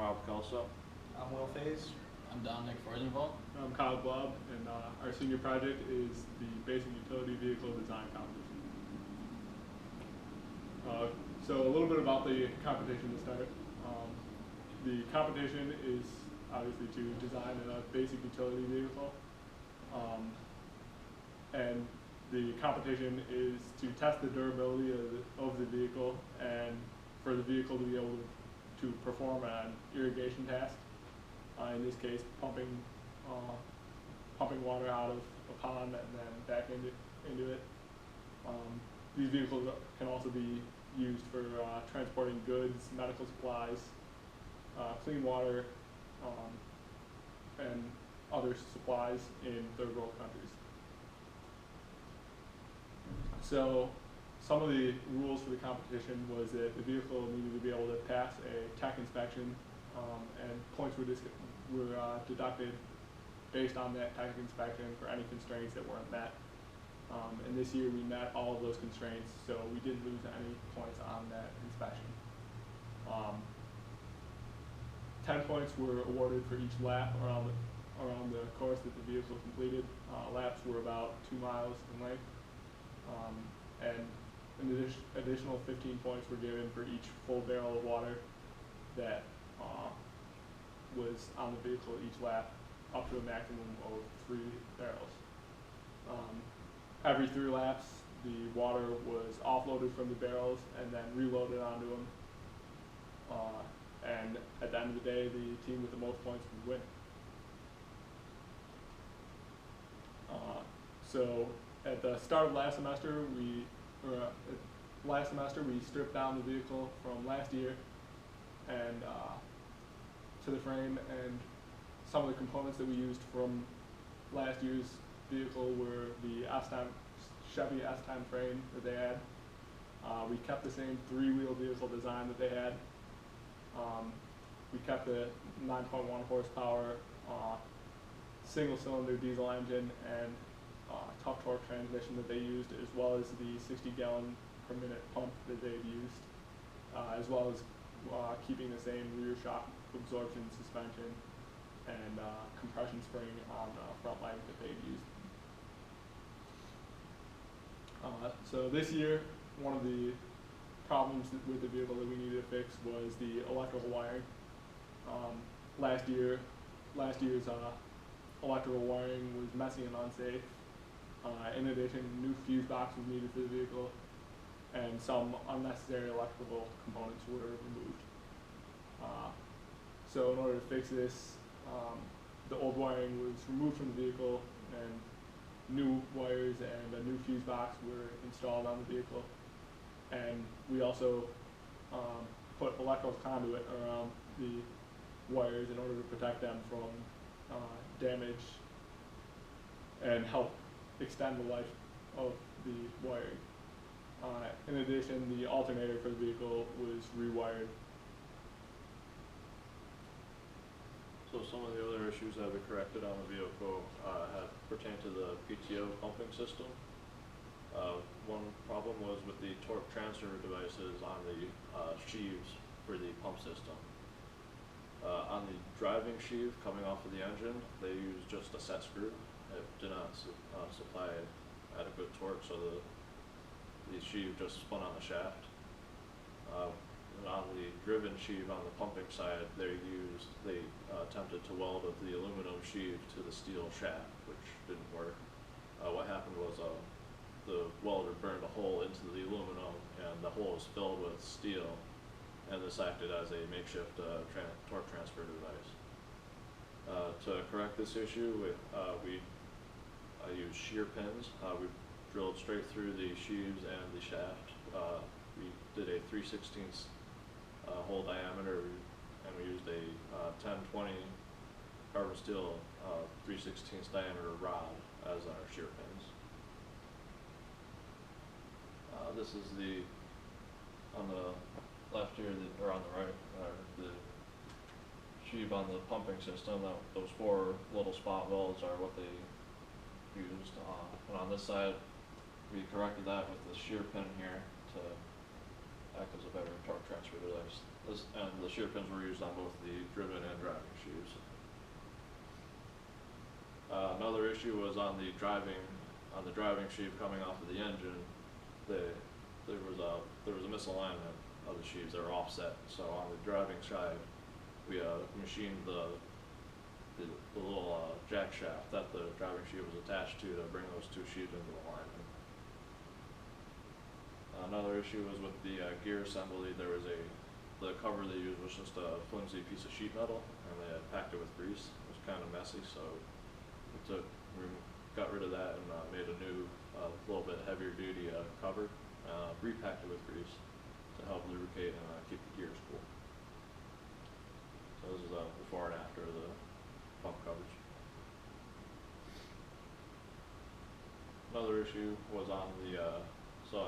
Rob Kelso. I'm Will Faze. I'm Dominic Forsenvold. I'm Kyle Blob, and our senior project is the Basic Utility Vehicle Design Competition. So a little bit about the competition to start. The competition is obviously to design a basic utility vehicle. And the competition is to test the durability of the vehicle and for the vehicle to be able to perform an irrigation task. In this case, pumping water out of a pond and then back into it. These vehicles can also be used for transporting goods, medical supplies, clean water, and other supplies in third world countries. So some of the rules for the competition was that the vehicle needed to be able to pass a tech inspection, and points were deducted based on that tech inspection for any constraints that weren't met. And this year we met all of those constraints, so we didn't lose any points on that inspection. 10 points were awarded for each lap around the course that the vehicle completed. Laps were about 2 miles in length. And an additional 15 points were given for each full barrel of water that was on the vehicle each lap, up to a maximum of 3 barrels. Every 3 laps, the water was offloaded from the barrels and then reloaded onto them. And at the end of the day, the team with the most points would win. So at the start of last semester, we stripped down the vehicle from last year and to the frame, and some of the components that we used from last year's vehicle were the Chevy S-Time frame that they had. We kept the same 3-wheel vehicle design that they had. We kept the 9.1 horsepower single-cylinder diesel engine and tough torque transmission that they used, as well as the 60-gallon per minute pump that they've used, as well as keeping the same rear shock absorption suspension and compression spring on the front leg that they've used. So this year, one of the problems with the vehicle that we needed to fix was the electrical wiring. Last year's electrical wiring was messy and unsafe. In addition, new fuse box was needed for the vehicle, and some unnecessary electrical components were removed. So in order to fix this, the old wiring was removed from the vehicle, and new wires and a new fuse box were installed on the vehicle. And we also put electrical conduit around the wires in order to protect them from damage and help extend the life of the wiring. In addition, the alternator for the vehicle was rewired. So some of the other issues that we corrected on the vehicle pertain to the PTO pumping system. One problem was with the torque transfer devices on the sheaves for the pump system. On the driving sheave coming off of the engine, they used just a set screw. It did not supply adequate torque, so the sheave just spun on the shaft. And on the driven sheave on the pumping side, they attempted to weld the aluminum sheave to the steel shaft, which didn't work. What happened was the welder burned a hole into the aluminum, and the hole was filled with steel, and this acted as a makeshift torque transfer device. To correct this issue, we used shear pins. We drilled straight through the sheaves and the shaft. We did a 3/16 hole diameter, and we used a 10-20 carbon steel 3/16 diameter rod as our shear pins. This is on the left here, or on the right, the sheave on the pumping system. Those 4 little spot welds are what they used. And on this side, we corrected that with the shear pin here to act as a better torque transfer device. And the shear pins were used on both the driven and driving sheaves. Another issue was on the driving sheave coming off of the engine. There was a misalignment of the sheaves. They were offset. So on the driving side, we machined the little jack shaft that the driving sheave was attached to bring those two sheaves into alignment. Another issue was with the gear assembly. The cover they used was just a flimsy piece of sheet metal, and they had packed it with grease. It was kind of messy, so we got rid of that and made a new, little bit heavier duty cover, repacked it with grease to help lubricate and keep the gears cool. So this is before and after the pump coverage. Another issue was on the, so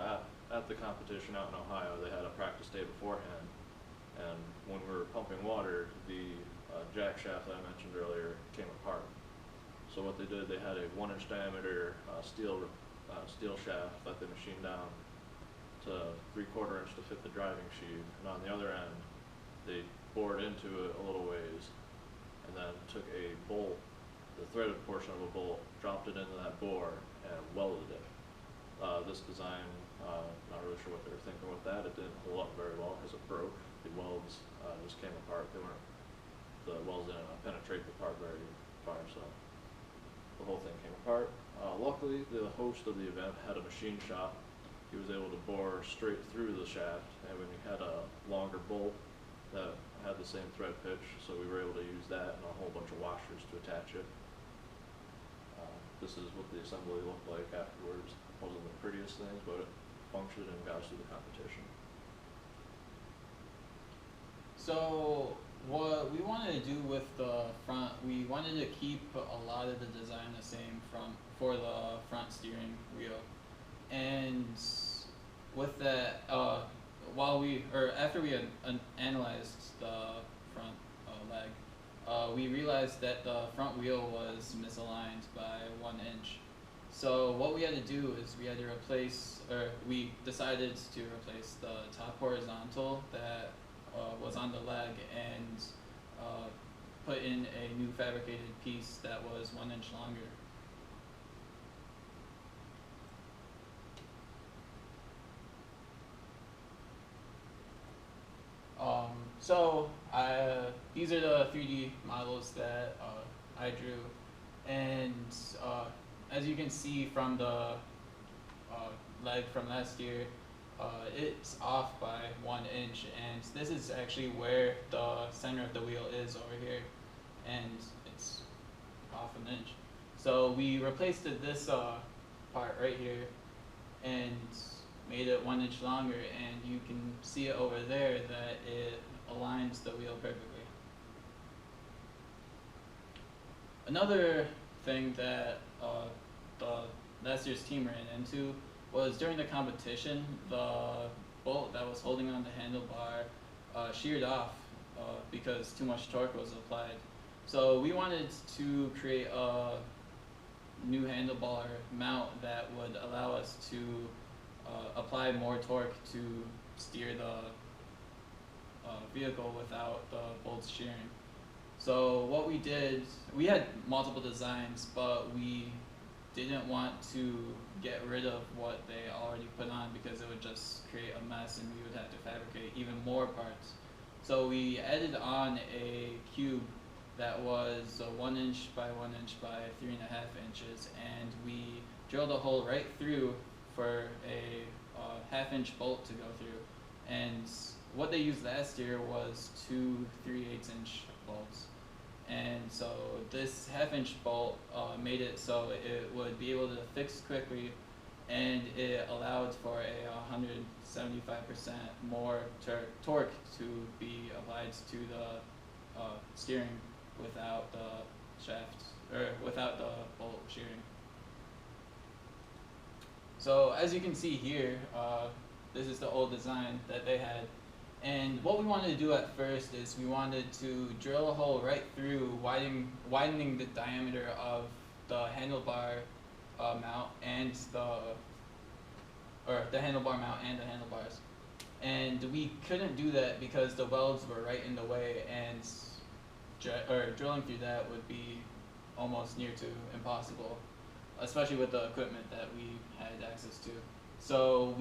at the competition out in Ohio, they had a practice day beforehand, and when we were pumping water, the jack shaft that I mentioned earlier came apart. So what they did, they had a 1-inch diameter steel shaft that they machined down to 3/4 inch to fit the driving sheave, and on the other end, they bored into it a little ways, and then took a bolt, the threaded portion of a bolt, dropped it into that bore, and welded it. This design, not really sure what they were thinking with that. It didn't hold up very well because it broke. The welds just came apart. The welds didn't penetrate the part very far, so the whole thing came apart. Luckily, the host of the event had a machine shop. He was able to bore straight through the shaft, and when he had a longer bolt that had the same thread pitch, so we were able to use that and a whole bunch of washers to attach it. This is what the assembly looked like afterwards. It wasn't the prettiest things, but it functioned and got us through the competition. So what we wanted to do with the front, we wanted to keep a lot of the design the same for the front steering wheel. And with that, after we had analyzed the front leg, we realized that the front wheel was misaligned by 1 inch. So what we had to do is we decided to replace the top horizontal that was on the leg and put in a new fabricated piece that was 1 inch longer. These are the 3D models that I drew, and as you can see from the leg from last year, it's off by 1 inch, and this is actually where the center of the wheel is over here, and it's off 1 inch. So we replaced this part right here and made it 1 inch longer, and you can see it over there that it aligns the wheel perfectly. Another thing that the last year's team ran into was during the competition, the bolt that was holding on the handlebar sheared off because too much torque was applied. So we wanted to create a new handlebar mount that would allow us to apply more torque to steer the vehicle without the bolts shearing. So what we did, we had multiple designs, but we didn't want to get rid of what they already put on because it would just create a mess and we would have to fabricate even more parts. So we added on a cube that was 1 inch by 1 inch by 3.5 inches, and we drilled a hole right through for a 1/2 inch bolt to go through. And what they used last year was 2 3/8 inch bolts. And so this 1/2 inch bolt made it so it would be able to fix quickly, and it allowed for a 175% more torque to be applied to the steering without the shaft, or without the bolt shearing. So as you can see here, this is the old design that they had. And what we wanted to do at first is we wanted to drill a hole right through, widening the diameter of the handlebar mount and the handlebar mount and the handlebars. and we couldn't do that because the welds were right in the way, and drilling through that would be almost near to impossible, especially with the equipment that we had access to. So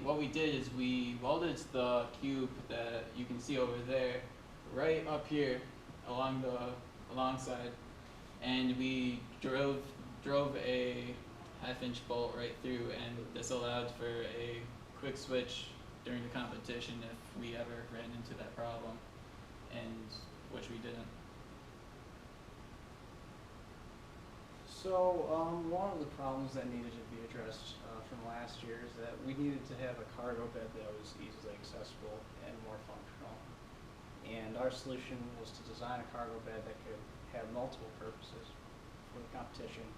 what we did is we welded the cube that you can see over there right up here alongside, and we drove a half-inch bolt right through, and this allowed for a quick switch during the competition if we ever ran into that problem, and which we didn't. So one of the problems that needed to be addressed from last year is that we needed to have a cargo bed that was easily accessible and more functional. And our solution was to design a cargo bed that could have multiple purposes for the competition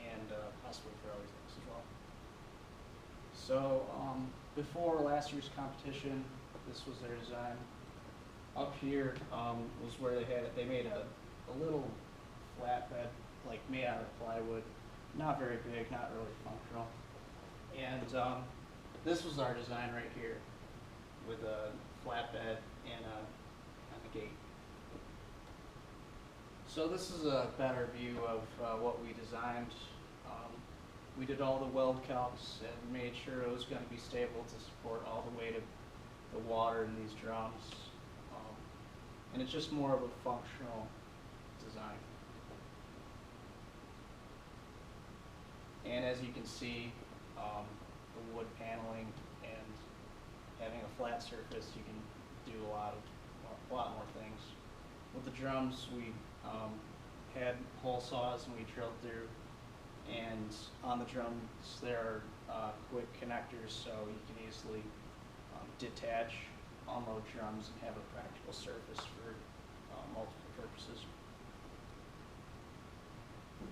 and possibly for other things as well. So before last year's competition, this was their design. Up here was where they made a little flatbed, like made out of plywood, not very big, not really functional. And this was our design right here, with a flatbed and a gate. So this is a better view of what we designed. We did all the weld calcs and made sure it was going to be stable to support all the weight of the water in these drums. And it's just more of a functional design. And as you can see, the wood paneling and having a flat surface, you can do a lot more things. With the drums, we had hole saws and we drilled through, and on the drums there are quick connectors, so you can easily detach, unload drums, and have a practical surface for multiple purposes.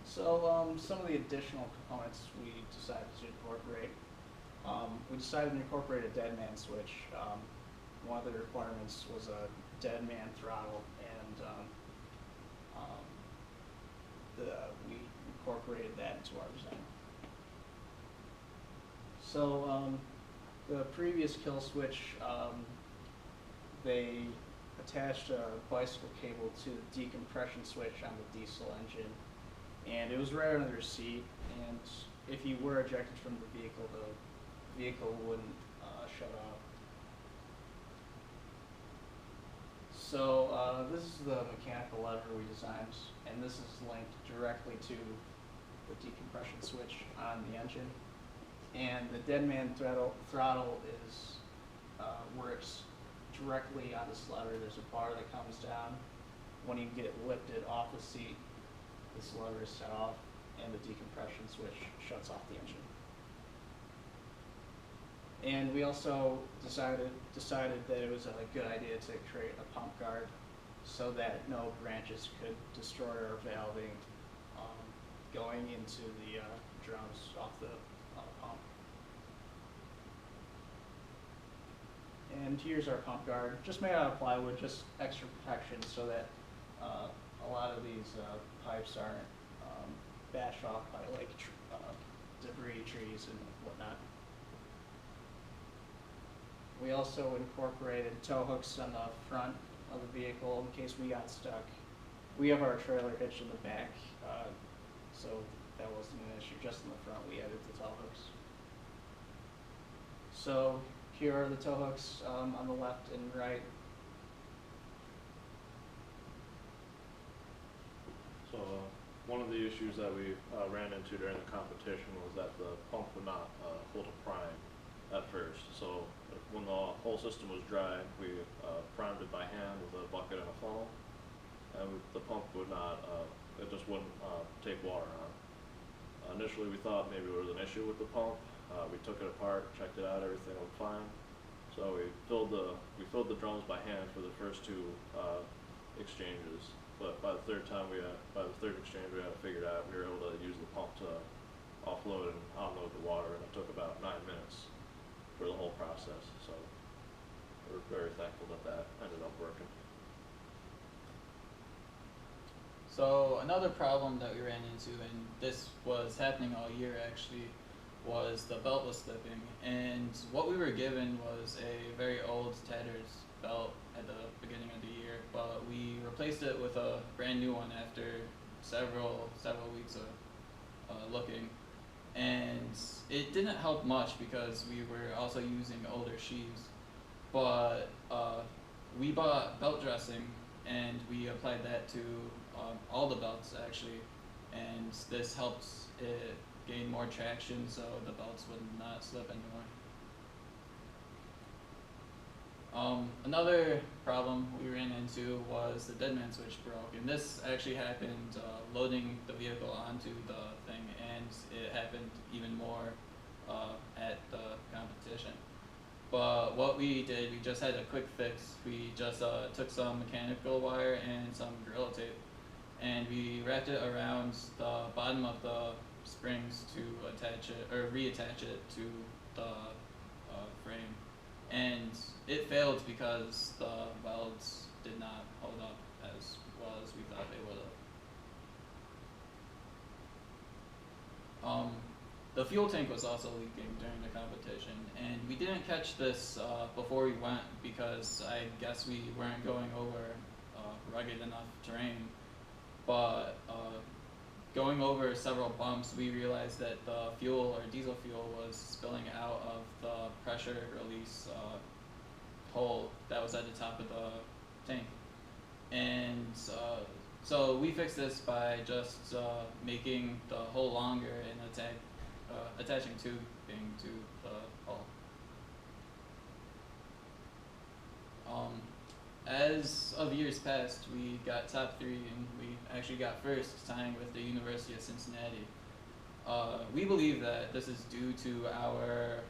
So some of the additional components we decided to incorporate. We decided to incorporate a Deadman Switch. One of the requirements was a Deadman throttle, and we incorporated that into our design. So the previous kill switch, they attached a bicycle cable to the decompression switch on the diesel engine, and it was right under the seat, and if you were ejected from the vehicle wouldn't shut off. So this is the mechanical lever we designed, and this is linked directly to the decompression switch on the engine. And the Deadman throttle is works directly on this lever. There's a bar that comes down. When you get it lifted off the seat, this lever is set off, and the decompression switch shuts off the engine. And we also decided that it was a good idea to create a pump guard so that no branches could destroy our valving going into the drums off the pump. And here's our pump guard, just made out of plywood, just extra protection so that a lot of these pipes aren't bashed off by like debris, trees, and whatnot. We also incorporated tow hooks on the front of the vehicle in case we got stuck. We have our trailer hitched in the back, so that wasn't an issue. Just in the front, we added the tow hooks. So here are the tow hooks on the left and right. So one of the issues that we ran into during the competition was that the pump would not hold a prime at first. So when the whole system was dry, we primed it by hand with a bucket and a funnel, and the pump would not, it just wouldn't take water on. Initially we thought maybe there was an issue with the pump. We took it apart, checked it out, everything was fine. So we filled the drums by hand for the first two exchanges. But by the third exchange we had it figured out, we were able to use the pump to offload and unload the water, and it took about 9 minutes for the whole process. So we're very thankful that ended up working. So another problem that we ran into, and this was happening all year actually, was the belt was slipping, and what we were given was a very old, tattered belt at the beginning of the year, but we replaced it with a brand new one after several weeks of looking, and it didn't help much because we were also using older sheaves. But we bought belt dressing and we applied that to all the belts actually, and this helped it gain more traction so the belts would not slip anymore. Another problem we ran into was the Deadman Switch broke, and this actually happened loading the vehicle onto the thing, and it happened even more at the competition. But what we did, we just had a quick fix. We just took some mechanical wire and some Gorilla Tape, and we wrapped it around the bottom of the springs to attach it, or reattach it to the frame. And it failed because the welds did not hold up as well as we thought they would have. The fuel tank was also leaking during the competition, and we didn't catch this before we went because I guess we weren't going over rugged enough terrain. But going over several bumps, we realized that the fuel, or diesel fuel, was spilling out of the pressure release hole that was at the top of the tank. And so we fixed this by just making the hole longer and attaching tubing to the hull. As of years past, we got top 3, and we actually got first, tying with the University of Cincinnati. We believe that this is due to our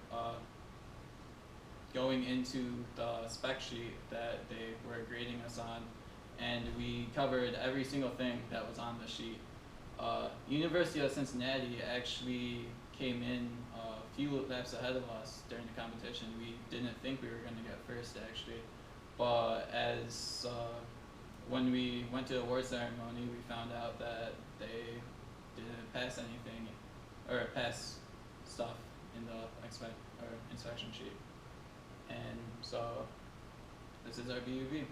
going into the spec sheet that they were grading us on, and we covered every single thing that was on the sheet. University of Cincinnati actually came in a few laps ahead of us during the competition. We didn't think we were going to get first, actually. But as when we went to the award ceremony, we found out that they didn't pass anything, or pass stuff in the inspection sheet. And so this is our BUV.